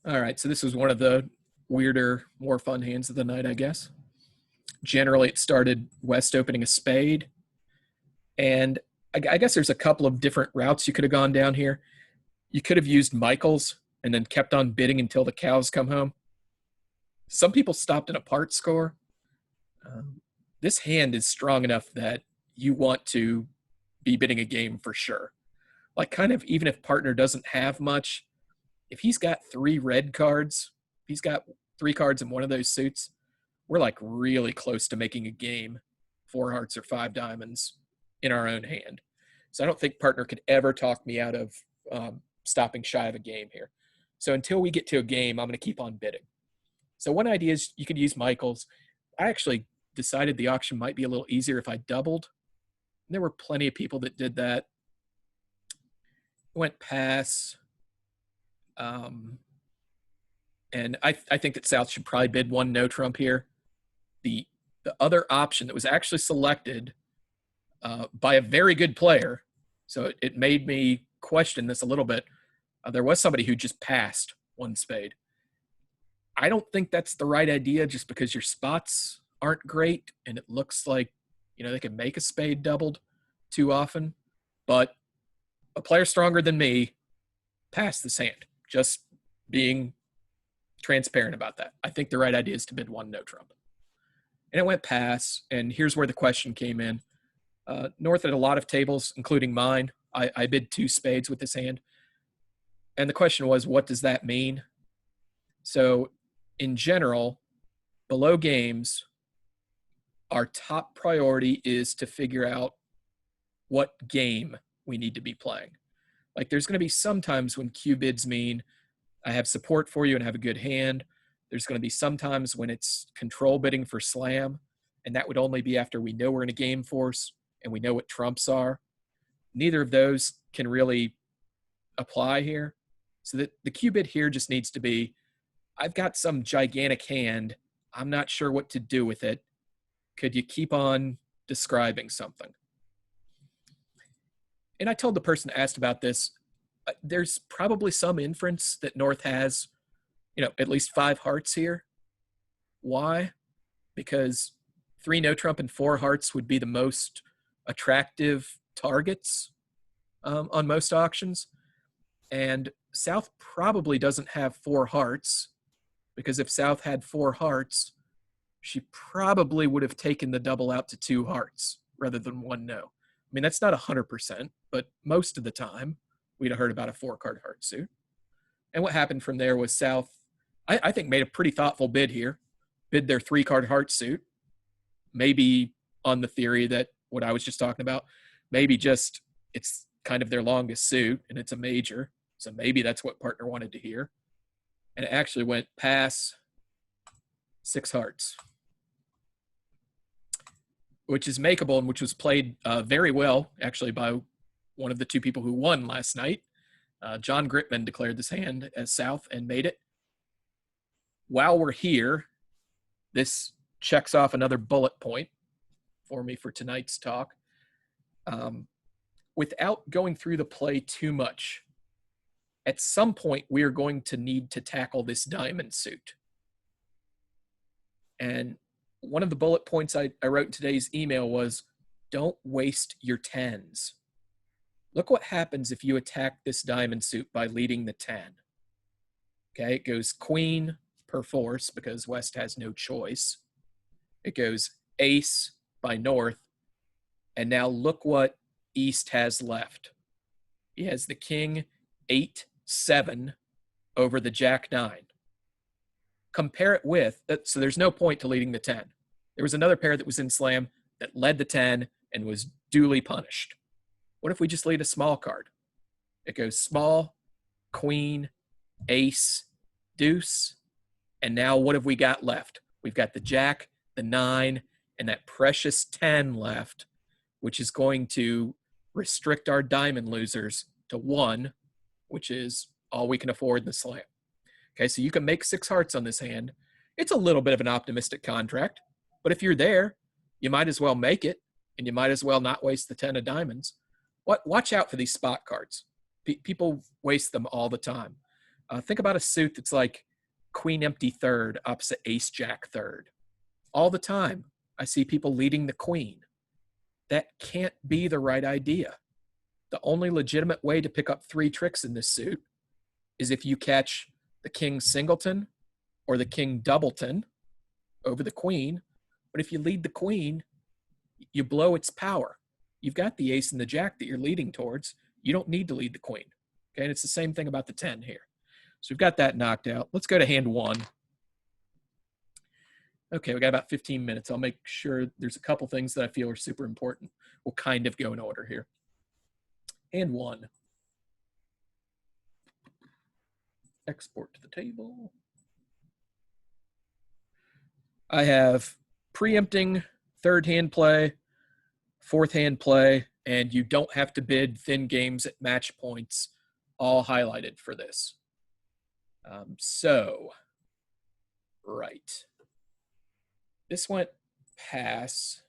All right, so this was one of the weirder, more fun hands of the night, I guess. Generally, it started West opening a spade. And I guess there's a couple of different routes you could have gone down here. You could have used Michael's and then kept on bidding until the cows come home. Some people stopped at a part score. This hand is strong enough that you want to be bidding a game for sure. Like kind of even if partner doesn't have much, if he's got 3 red cards, if he's got 3 cards in one of those suits, we're like really close to making a game, 4 hearts or 5 diamonds in our own hand. So I don't think partner could ever talk me out of stopping shy of a game here. So until we get to a game, I'm going to keep on bidding. So one idea is you could use Michael's. I actually decided the auction might be a little easier if I doubled. And there were plenty of people that did that. Went pass. And I think that South should probably bid 1 no trump here. The other option that was actually selected by a very good player. So it made me question this a little bit. There was somebody who just passed one spade. I don't think that's the right idea just because your spots aren't great and it looks like, they can make a spade doubled too often. But a player stronger than me passed this hand, just being transparent about that. I think the right idea is to bid one no trump. And it went pass, and here's where the question came in. North at a lot of tables, including mine, I bid 2 spades with this hand. And the question was, what does that mean? So in general, below games, our top priority is to figure out what game we need to be playing. Like there's going to be some times when Q bids mean I have support for you and have a good hand. There's going to be some times when it's control bidding for slam, and that would only be after we know we're in a game force and we know what trumps are. Neither of those can really apply here. So that the Q bid here just needs to be, I've got some gigantic hand. I'm not sure what to do with it. Could you keep on describing something? And I told the person that asked about this, there's probably some inference that North has, at least 5 hearts here. Why? Because 3 no trump and 4 hearts would be the most attractive targets on most auctions. And South probably doesn't have 4 hearts, because if South had 4 hearts, she probably would have taken the double out to 2 hearts rather than 1 no. I mean, that's not 100%, but most of the time we'd have heard about a 4-card heart suit. And what happened from there was South, I think, made a pretty thoughtful bid here, bid their 3-card heart suit, maybe on the theory that what I was just talking about, maybe just it's kind of their longest suit and it's a major. So maybe that's what partner wanted to hear. And it actually went pass 6 hearts, which is makeable and which was played very well, actually, by one of the 2 people who won last night. John Gritman declared this hand as South and made it. While we're here, this checks off another bullet point for me for tonight's talk. Without going through the play too much, at some point we are going to need to tackle this diamond suit. And one of the bullet points I wrote in today's email was, don't waste your 10s. Look what happens if you attack this diamond suit by leading the 10. Okay, it goes queen per force because West has no choice. It goes ace by North. And now look what East has left. He has the king 8-7 over the jack 9. Compare it with, so there's no point to leading the 10. There was another pair that was in slam that led the 10 and was duly punished. What if we just lead a small card? It goes small, queen, ace, deuce, and now what have we got left? We've got the jack, the 9, and that precious 10 left, which is going to restrict our diamond losers to 1, which is all we can afford in the slam. Okay, so you can make 6 hearts on this hand. It's a little bit of an optimistic contract, but if you're there, you might as well make it, and you might as well not waste the 10 of diamonds. Watch out for these spot cards. People waste them all the time. Think about a suit that's like queen empty third opposite ace jack third. All the time, I see people leading the queen. That can't be the right idea. The only legitimate way to pick up 3 tricks in this suit is if you catch the king singleton or the king doubleton over the queen. But if you lead the queen, you blow its power. You've got the ace and the jack that you're leading towards. You don't need to lead the queen. Okay, and it's the same thing about the 10 here. So we've got that knocked out. Let's go to hand 1. Okay, we got about 15 minutes. I'll make sure there's a couple things that I feel are super important. We'll kind of go in order here. Hand 1. Export to the table. I have preempting 3rd hand play, 4th hand play, and you don't have to bid thin games at match points, all highlighted for this. Right. This went pass,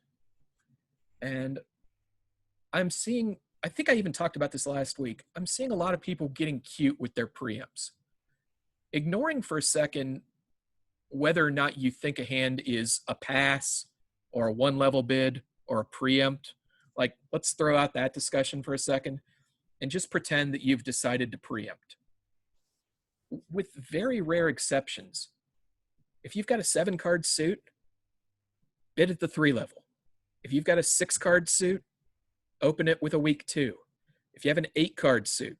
and I'm seeing, I think I even talked about this last week. I'm seeing a lot of people getting cute with their preempts. Ignoring for a second whether or not you think a hand is a pass or a one level bid or a preempt. Like, let's throw out that discussion for a second and just pretend that you've decided to preempt. With very rare exceptions, if you've got a 7-card suit, bid at the 3 level. If you've got a 6-card suit, open it with a weak 2. If you have an 8-card suit,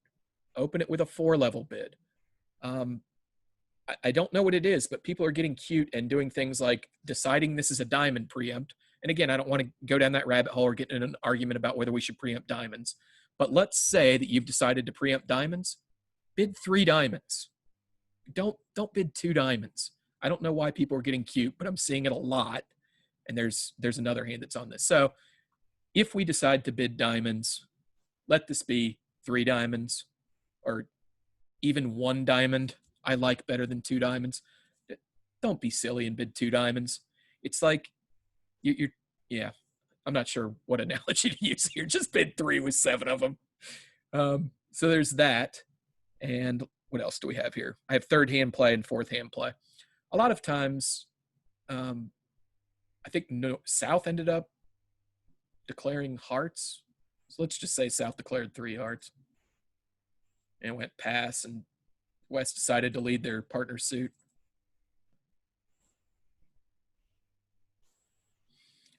open it with a 4 level bid. I don't know what it is, but people are getting cute and doing things like deciding this is a diamond preempt. And again, I don't want to go down that rabbit hole or get in an argument about whether we should preempt diamonds. But let's say that you've decided to preempt diamonds. Bid 3 diamonds. Don't bid 2 diamonds. I don't know why people are getting cute, but I'm seeing it a lot. And there's another hand that's on this. So if we decide to bid diamonds, let this be 3 diamonds or even 1 diamond. I like better than 2 diamonds. Don't be silly and bid 2 diamonds. It's like you're yeah. I'm not sure what analogy to use here. Just bid 3 with 7 of them. So there's that. And what else do we have here? I have 3rd hand play and 4th hand play. A lot of times, I think South ended up declaring hearts. So let's just say South declared 3 hearts and went pass, and West decided to lead their partner suit.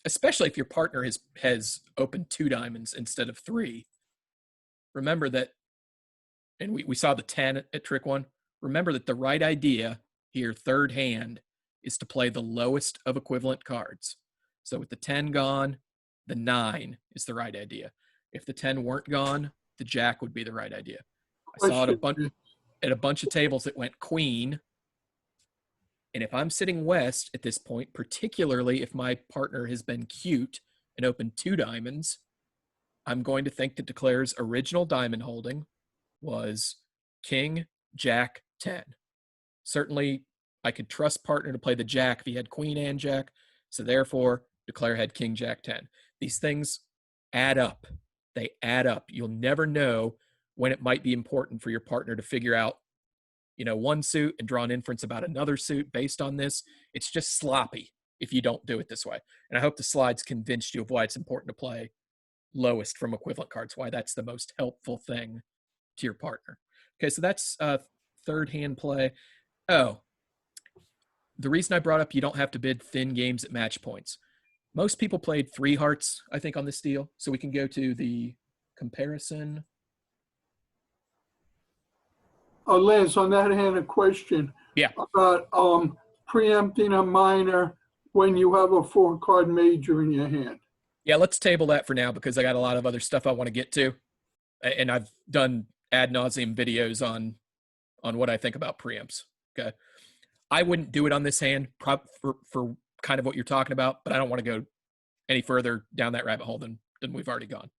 Especially if your partner has opened 2 diamonds instead of 3. Remember that, and we saw the 10 at trick 1. Remember that the right idea here, 3rd hand, is to play the lowest of equivalent cards. So with the 10 gone, the 9 is the right idea. If the 10 weren't gone, the jack would be the right idea. I saw it at a bunch of tables that went queen. And if I'm sitting West at this point, particularly if my partner has been cute and opened 2 diamonds, I'm going to think that declare's original diamond holding was king, jack, 10. Certainly, I could trust partner to play the jack if he had queen and jack. So therefore, declare had king, jack, 10. These things add up. They add up. You'll never know when it might be important for your partner to figure out, one suit and draw an inference about another suit based on this. It's just sloppy if you don't do it this way. And I hope the slides convinced you of why it's important to play lowest from equivalent cards, why that's the most helpful thing to your partner. Okay, so that's 3rd hand play. Oh, the reason I brought up you don't have to bid thin games at match points. Most people played 3 hearts, I think, on this deal. So we can go to the comparison. Lance, on that hand, a question. Yeah. About preempting a minor when you have a 4-card major in your hand. Yeah, let's table that for now because I got a lot of other stuff I want to get to. And I've done ad nauseum videos on what I think about preempts. Okay. I wouldn't do it on this hand for kind of what you're talking about, but I don't want to go any further down that rabbit hole than we've already gone.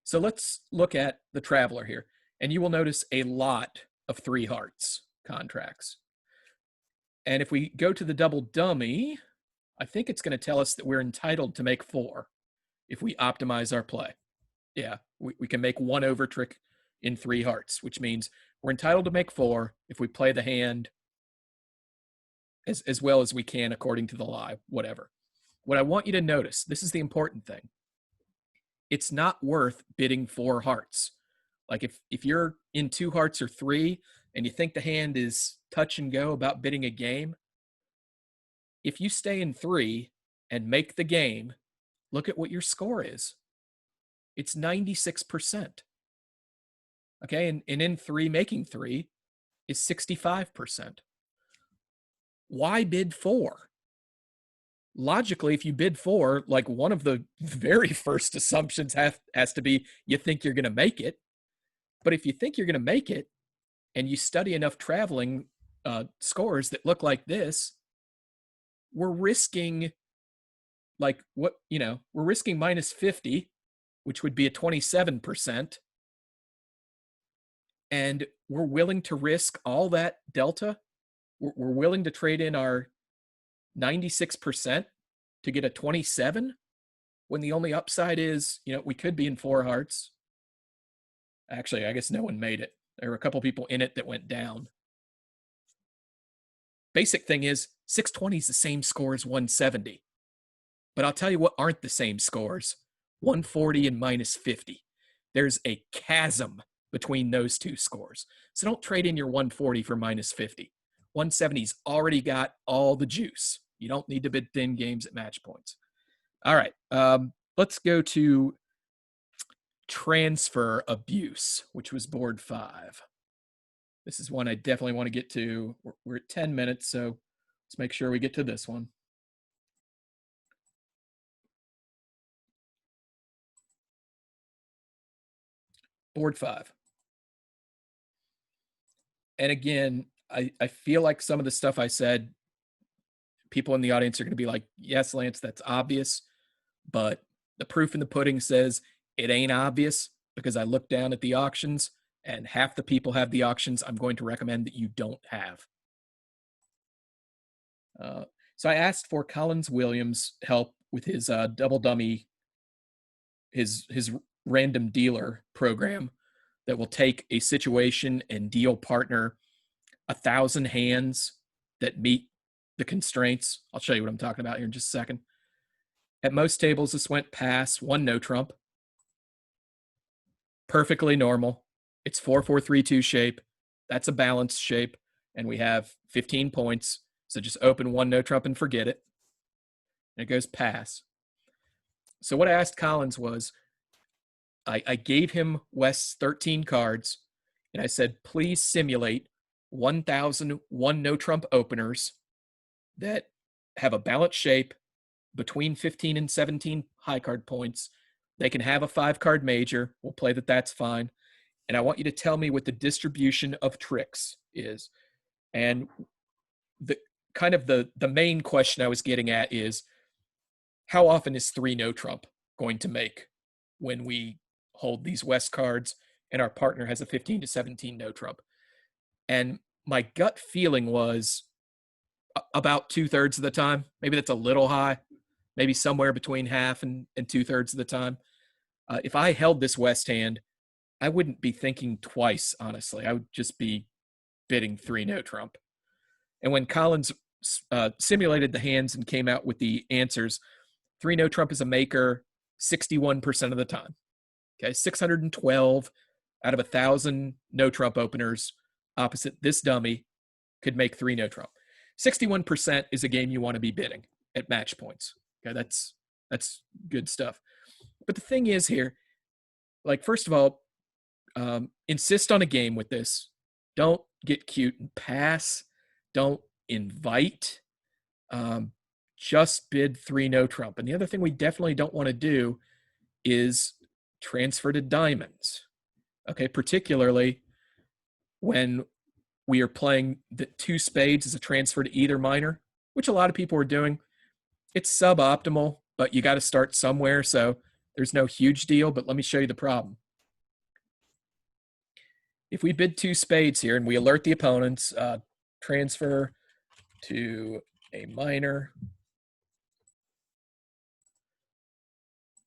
So let's look at the Traveler here. And you will notice a lot of 3 hearts contracts. And if we go to the double dummy, I think it's going to tell us that we're entitled to make 4 if we optimize our play. Yeah, we can make 1 over trick in 3 hearts, which means we're entitled to make 4 if we play the hand as well as we can according to the lie, whatever. What I want you to notice, this is the important thing. It's not worth bidding 4 hearts. Like if you're in 2 hearts or 3 and you think the hand is touch and go about bidding a game, if you stay in 3 and make the game, look at what your score is. It's 96%. Okay, and in 3, making 3 is 65%. Why bid 4? Logically, if you bid 4, like one of the very first assumptions has to be you think you're going to make it. But if you think you're going to make it and you study enough traveling scores that look like this, we're risking we're risking minus 50, which would be a 27%. And we're willing to risk all that delta. We're willing to trade in our 96% to get a 27. when the only upside is, we could be in 4 hearts. Actually, I guess no one made it. There were a couple people in it that went down. Basic thing is 620 is the same score as 170. But I'll tell you what aren't the same scores: 140 and -50. There's a chasm between those two scores. So don't trade in your 140 for -50. 170's already got all the juice. You don't need to bid thin games at match points. All right. Let's go to transfer abuse, which was board 5. This is one I definitely want to get to. We're at 10 minutes, so let's make sure we get to this one. Board 5. And again, I feel like some of the stuff I said, people in the audience are going to be like, yes, Lance, that's obvious. But the proof in the pudding says it ain't obvious, because I looked down at the auctions and half the people have the auctions I'm going to recommend that you don't have. So I asked for Collins Williams' help with his double dummy, his random dealer program that will take a situation and deal partner 1,000 hands that meet the constraints. I'll show you what I'm talking about here in just a second. At most tables, this went pass, 1 no trump. Perfectly normal. It's 4-4-3-2 shape. That's a balanced shape. And we have 15 points. So just open 1 no trump and forget it. And it goes pass. So what I asked Collins was, I gave him West's 13 cards, and I said, please simulate 1,000 1 no trump openers that have a balanced shape between 15 and 17 high card points. They can have a 5-card major. We'll play that, that's fine. And I want you to tell me what the distribution of tricks is. And the kind of the main question I was getting at is, how often is 3 no trump going to make when we hold these West cards and our partner has a 15 to 17 no trump? And my gut feeling was about 2/3 of the time. Maybe that's a little high, maybe somewhere between half and 2/3 of the time. If I held this West hand, I wouldn't be thinking twice, honestly. I would just be bidding 3 no trump. And when Collins simulated the hands and came out with the answers, 3 no trump is a maker 61% of the time. Okay, 612 out of 1,000 no trump openers opposite this dummy could make 3 no trump. 61% is a game you want to be bidding at match points. Okay, that's good stuff. But the thing is here, like, first of all, insist on a game with this. Don't get cute and pass. Don't invite. Just bid 3 no trump. And the other thing we definitely don't want to do is transfer to diamonds. Okay, particularly when we are playing the 2 spades as a transfer to either minor, which a lot of people are doing. It's suboptimal, but you got to start somewhere. So there's no huge deal, but let me show you the problem. If we bid 2 spades here and we alert the opponents, transfer to a minor,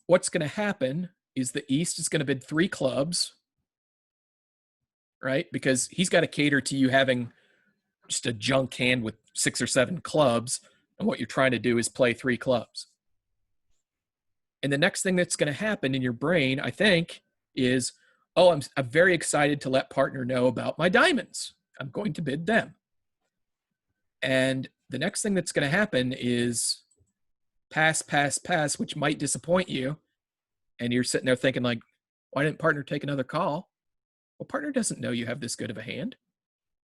what's going to happen is the East is going to bid 3 clubs, right? Because he's got to cater to you having just a junk hand with 6 or 7 clubs, and what you're trying to do is play 3 clubs. And the next thing that's going to happen in your brain, I think, is, oh, I'm very excited to let partner know about my diamonds. I'm going to bid them. And the next thing that's going to happen is pass, pass, pass, which might disappoint you. And you're sitting there thinking, like, why didn't partner take another call? Well, partner doesn't know you have this good of a hand.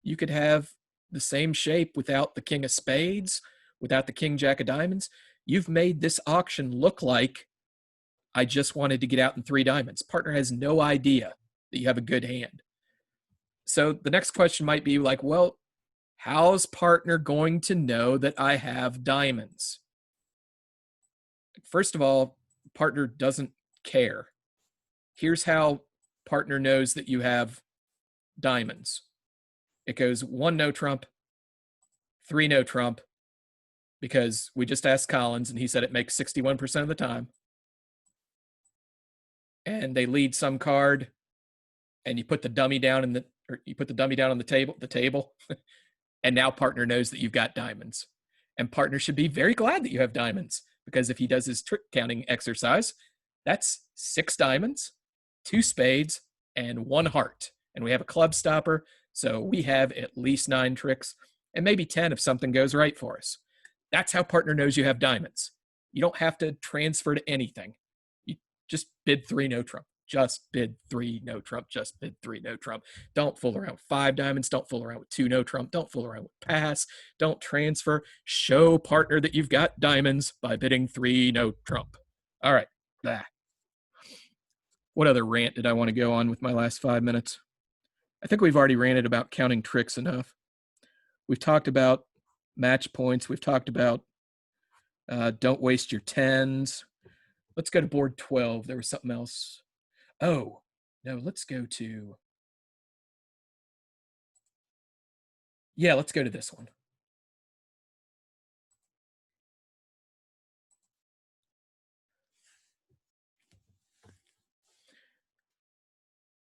You could have the same shape without the king of spades, without the king jack of diamonds. You've made this auction look like I just wanted to get out in 3 diamonds. Partner has no idea that you have a good hand. So the next question might be like, well, how's partner going to know that I have diamonds? First of all, partner doesn't care. Here's how partner knows that you have diamonds. It goes 1 no trump, 3 no trump, because we just asked Collins and he said it makes 61% of the time. and they lead some card, and you put the dummy down on the table, and now partner knows that you've got diamonds. And partner should be very glad that you have diamonds, because if he does his trick counting exercise, that's 6 diamonds, 2 spades, and 1 heart. And we have a club stopper, so we have at least 9 tricks, and maybe 10 if something goes right for us. That's how partner knows you have diamonds. You don't have to transfer to anything. You just bid 3 no trump. Just bid 3 no trump. Just bid 3 no trump. Don't fool around with 5 diamonds. Don't fool around with 2 no trump. Don't fool around with pass. Don't transfer. Show partner that you've got diamonds by bidding 3 no trump. All right. What other rant did I want to go on with my last 5 minutes? I think we've already ranted about counting tricks enough. We've talked about match points. We've talked about don't waste your 10s. Let's go to board 12. There was something else. Oh, no, let's go to... Yeah, let's go to this one.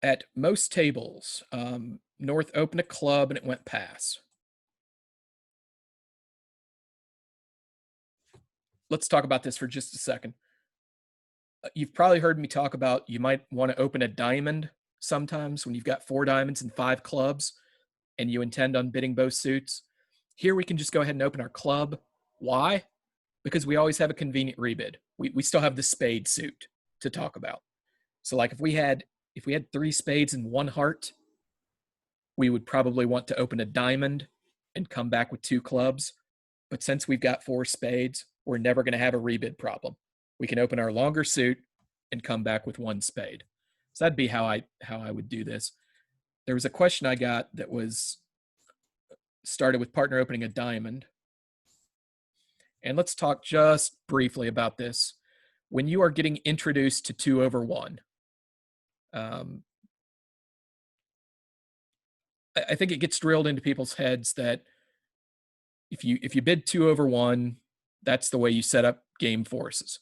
At most tables, North opened a club and it went pass. Let's talk about this for just a second. You've probably heard me talk about you might want to open a diamond sometimes when you've got 4 diamonds and 5 clubs and you intend on bidding both suits. Here we can just go ahead and open our club. Why? Because we always have a convenient rebid. We still have the spade suit to talk about. So like if we had 3 spades and 1 heart, we would probably want to open a diamond and come back with 2 clubs. But since we've got 4 spades, we're never going to have a rebid problem. We can open our longer suit and come back with 1 spade. So that'd be how I would do this. There was a question I got that was started with partner opening a diamond. And let's talk just briefly about this. When you are getting introduced to 2 over 1, I think it gets drilled into people's heads that if you bid 2 over 1, that's the way you set up game forces.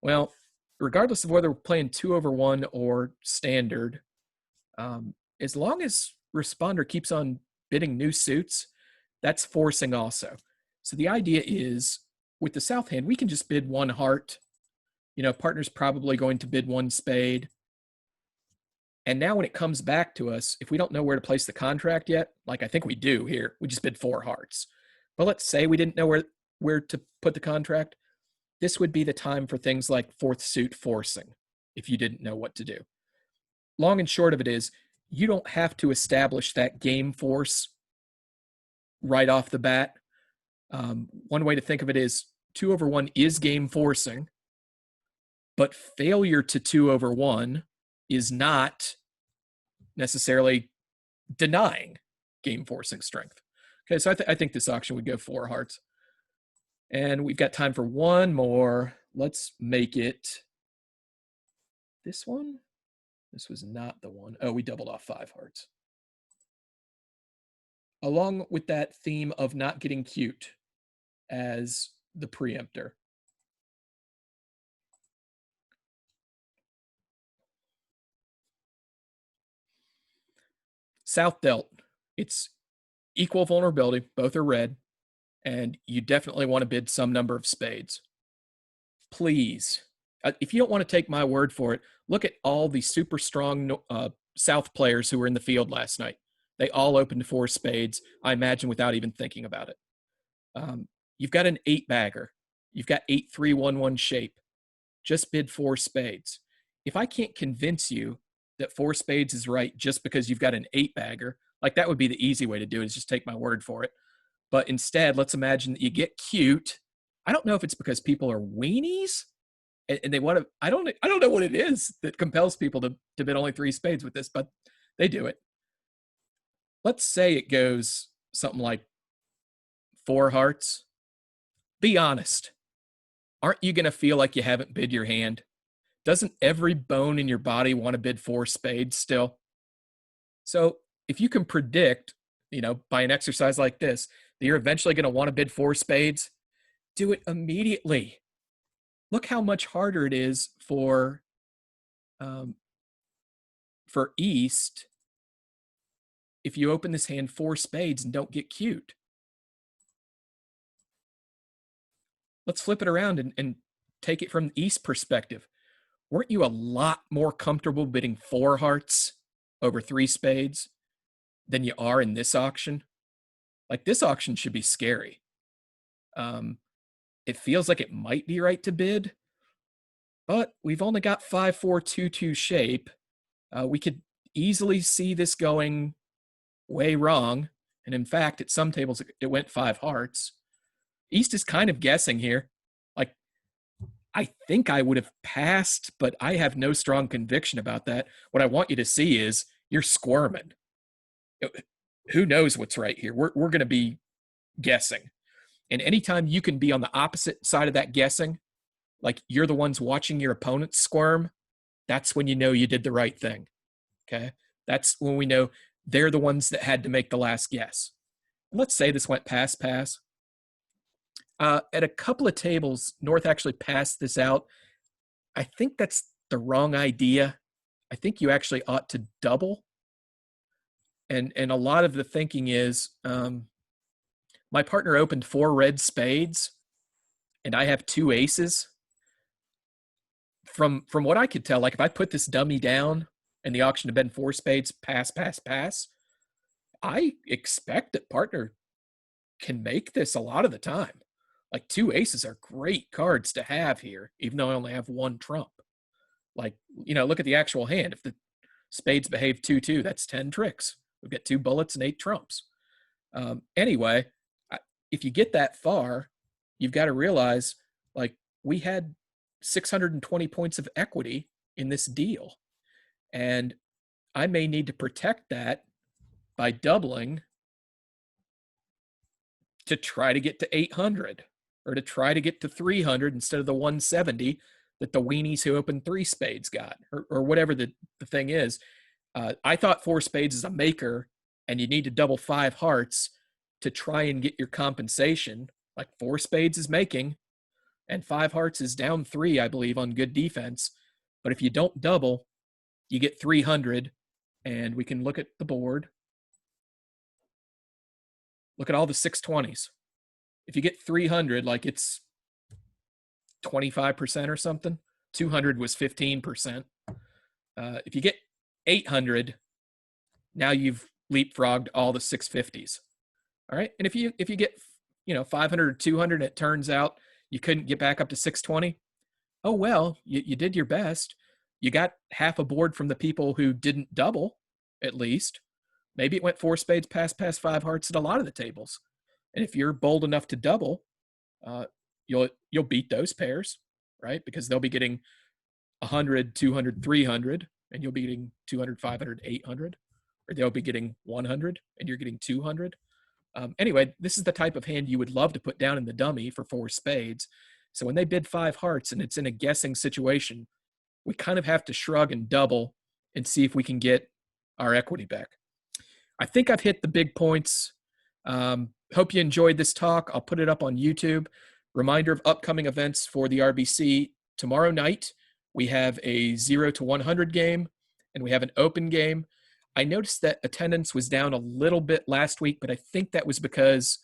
Well, regardless of whether we're playing 2 over 1 or standard, as long as responder keeps on bidding new suits, that's forcing also. So the idea is with the south hand, we can just bid 1 heart. Partner's probably going to bid 1 spade. And now when it comes back to us, if we don't know where to place the contract yet, like I think we do here, we just bid 4 hearts. But let's say we didn't know where to put the contract. This would be the time for things like 4th suit forcing, if you didn't know what to do. Long and short of it is, you don't have to establish that game force right off the bat. One way to think of it is 2 over 1 is game forcing, but failure to 2 over 1 is not necessarily denying game forcing strength. Okay, so I think this auction would go 4 hearts. And we've got time for 1 more. Let's make it this one. This was not the one. Oh, we doubled off 5 hearts. Along with that theme of not getting cute as the preemptor. South dealt. It's equal vulnerability. Both are red. And you definitely want to bid some number of spades. Please, if you don't want to take my word for it, look at all the super strong South players who were in the field last night. They all opened 4 spades, I imagine, without even thinking about it. You've got an 8-bagger. You've got 8-3-1-1 shape. Just bid 4 spades. If I can't convince you that 4 spades is right just because you've got an 8-bagger, like that would be the easy way to do it, is just take my word for it. But instead, let's imagine that you get cute. I don't know if it's because people are weenies and they want to, I don't know what it is that compels people to bid only 3 spades with this, but they do it. Let's say it goes something like 4 hearts. Be honest. Aren't you going to feel like you haven't bid your hand? Doesn't every bone in your body want to bid 4 spades still? So if you can predict, by an exercise like this, that you're eventually going to want to bid 4 spades, do it immediately. Look how much harder it is for For East, if you open this hand 4 spades and don't get cute, let's flip it around and take it from the East perspective. Weren't you a lot more comfortable bidding 4 hearts over 3 spades than you are in this auction? Like, this auction should be scary. It feels like it might be right to bid, but we've only got 5-4-2-2 shape. We could easily see this going way wrong. And in fact, at some tables, it went 5 hearts. East is kind of guessing here. Like, I think I would have passed, but I have no strong conviction about that. What I want you to see is you're squirming. Who knows what's right here? We're going to be guessing. And anytime you can be on the opposite side of that guessing, like you're the ones watching your opponent squirm, that's when you know you did the right thing. Okay? That's when we know they're the ones that had to make the last guess. Let's say this went pass. At a couple of tables, North actually passed this out. I think that's the wrong idea. I think you actually ought to double. And a lot of the thinking is, my partner opened 4 red spades, and I have 2 aces. From what I could tell, like if I put this dummy down and the auction had been 4 spades, pass, I expect that partner can make this a lot of the time. Like 2 aces are great cards to have here, even though I only have 1 trump. Like, look at the actual hand. If the spades behave 2-2, that's 10 tricks. We've got 2 bullets and 8 trumps. Anyway, if you get that far, you've got to realize, like, we had 620 points of equity in this deal. And I may need to protect that by doubling to try to get to 800 or to try to get to 300 instead of the 170 that the weenies who opened 3 spades got, or whatever the thing is. I thought 4 spades is a maker, and you need to double 5 hearts to try and get your compensation. Like 4 spades is making, and 5 hearts is down 3, I believe, on good defense. But if you don't double, you get 300, and we can look at the board. Look at all the 620s. If you get 300, like it's 25% or something. 200 was 15%. If you get 800, now you've leapfrogged all the 650s. All right. And if you get 500 or 200, it turns out you couldn't get back up to 620. Oh well, you did your best. You got half a board from the people who didn't double, at least. Maybe it went 4 spades, pass, 5 hearts at a lot of the tables. And if you're bold enough to double, you'll beat those pairs, right? Because they'll be getting 100, 200, 300, and you'll be getting 200, 500, 800, or they'll be getting 100, and you're getting 200. Anyway, this is the type of hand you would love to put down in the dummy for 4 spades. So when they bid 5 hearts and it's in a guessing situation, we kind of have to shrug and double and see if we can get our equity back. I think I've hit the big points. Hope you enjoyed this talk. I'll put it up on YouTube. Reminder of upcoming events for the RBC. Tomorrow night, we have a 0 to 100 game, and we have an open game. I noticed that attendance was down a little bit last week, but I think that was because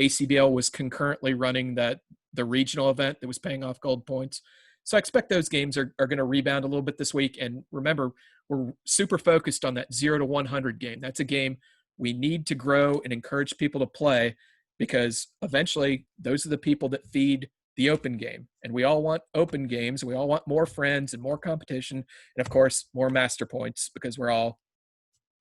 ACBL was concurrently running the regional event that was paying off gold points. So I expect those games are going to rebound a little bit this week. And remember, we're super focused on that 0 to 100 game. That's a game we need to grow and encourage people to play, because eventually those are the people that feed the open game. And we all want open games. We all want more friends and more competition. And of course, more master points, because we're all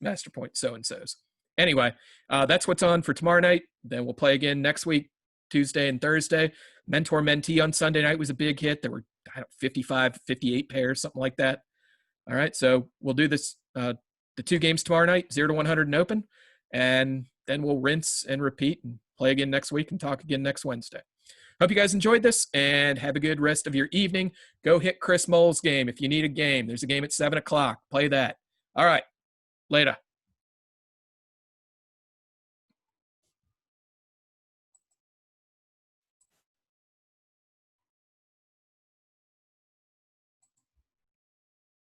master point so-and-sos. Anyway, that's what's on for tomorrow night. Then we'll play again next week, Tuesday and Thursday. Mentor-mentee on Sunday night was a big hit. There were 55, 58 pairs, something like that. All right, so we'll do this, the 2 games tomorrow night, 0 to 100 and open, and then we'll rinse and repeat and play again next week and talk again next Wednesday. Hope you guys enjoyed this, and have a good rest of your evening. Go hit Chris Moll's game if you need a game. There's a game at 7 o'clock. Play that. All right, later.